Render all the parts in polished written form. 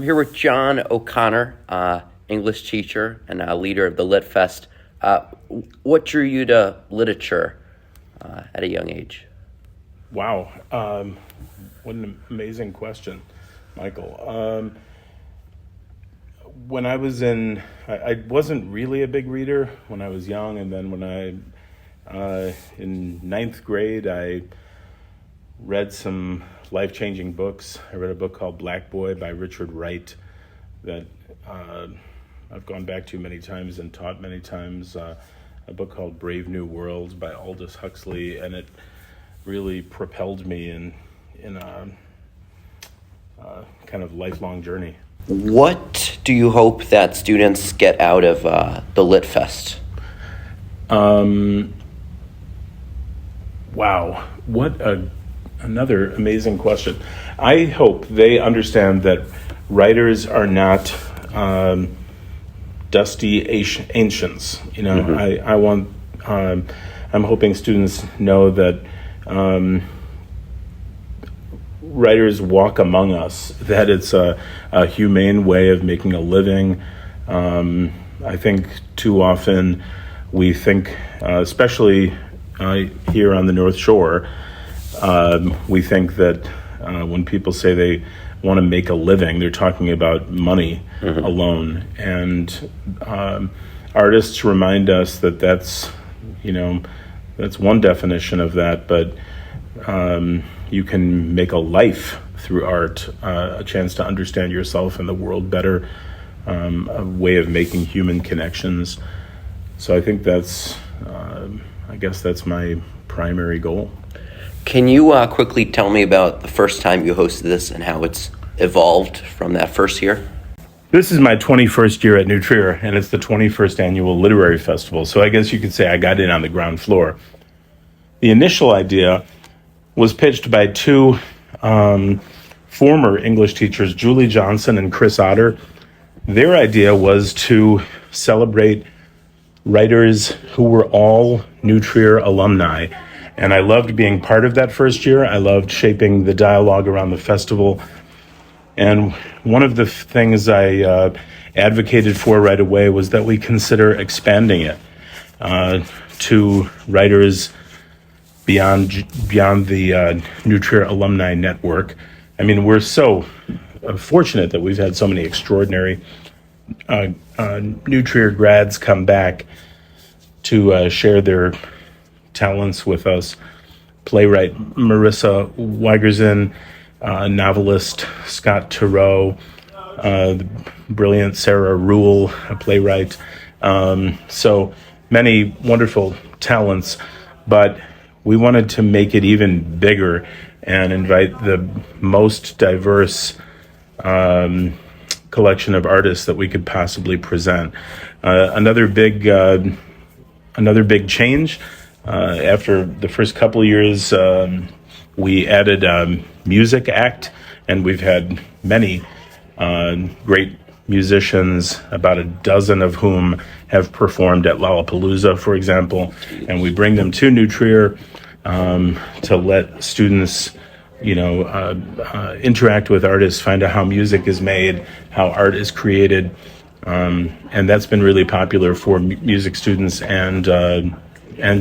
I'm here with John O'Connor, English teacher and leader of the LitFest. What drew you to literature at a young age? Wow, what an amazing question, Michael. When I was I wasn't really a big reader when I was young, and then when in ninth grade, I read some life-changing books. I read a book called Black Boy by Richard Wright that I've gone back to many times and taught many times. A book called Brave New World by Aldous Huxley, and it really propelled me in a kind of lifelong journey. What do you hope that students get out of the LitFest? Wow, what another amazing question. I hope they understand that writers are not dusty ancients. You know, mm-hmm. I'm hoping students know that writers walk among us, that it's a humane way of making a living. I think too often we think, especially here on the North Shore, we think that when people say they want to make a living, they're talking about money mm-hmm. alone. And artists remind us that that's one definition of that, but you can make a life through art, a chance to understand yourself and the world better, a way of making human connections. So I think I guess that's my primary goal. Can you quickly tell me about the first time you hosted this and how it's evolved from that first year? This is my 21st year at New Trier, and it's the 21st annual literary festival. So I guess you could say I got in on the ground floor. The initial idea was pitched by two former English teachers, Julie Johnson and Chris Otter. Their idea was to celebrate writers who were all New Trier alumni. And I loved being part of that first year. I loved shaping the dialogue around the festival. And one of the things I advocated for right away was that we consider expanding it to writers beyond the New Trier alumni network. I mean, we're so fortunate that we've had so many extraordinary New Trier grads come back to share their talents with us. Playwright Marissa Weigerson, novelist Scott Turow, the brilliant Sarah Rule, a playwright. So many wonderful talents, but we wanted to make it even bigger and invite the most diverse collection of artists that we could possibly present. Another big change. After the first couple of years, we added a music act, and we've had many great musicians, about a dozen of whom have performed at Lollapalooza, for example, and we bring them to New Trier to let students, interact with artists, find out how music is made, how art is created, and that's been really popular for music students and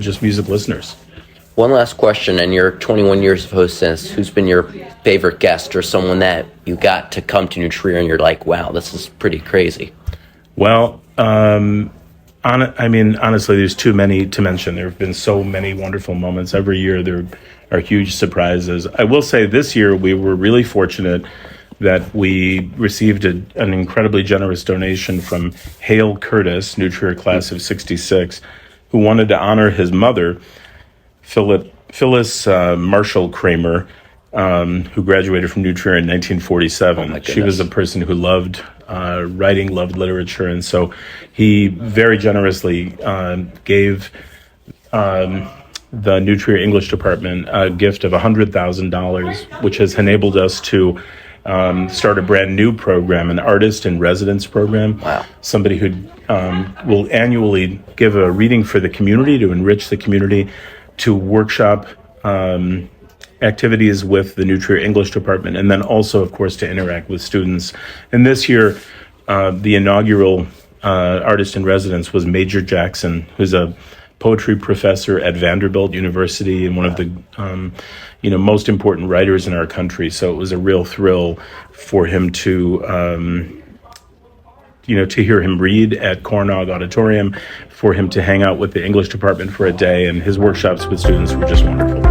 just music listeners. One last question. In your 21 years of hostess, who's been your favorite guest or someone that you got to come to New Trier and you're like, wow, this is pretty crazy? Well, honestly, there's too many to mention. There have been so many wonderful moments. Every year there are huge surprises. I will say this year we were really fortunate that we received an incredibly generous donation from Hale Curtis, New Trier class of 66, who wanted to honor his mother, Phyllis Marshall Kramer, who graduated from New Trier in 1947. Oh, she was a person who loved writing, loved literature, and so he very generously gave the New Trier English department a gift of $100,000, which has enabled us to start a brand new program, an artist in residence program. Wow. Somebody who will annually give a reading for the community to enrich the community, to workshop activities with the New Trier English department, and then also, of course, to interact with students. And this year, the inaugural artist in residence was Major Jackson, who's a poetry professor at Vanderbilt University and one of the most important writers in our country. So it was a real thrill for him to to hear him read at Cornog Auditorium, for him to hang out with the English department for a day, and his workshops with students were just wonderful.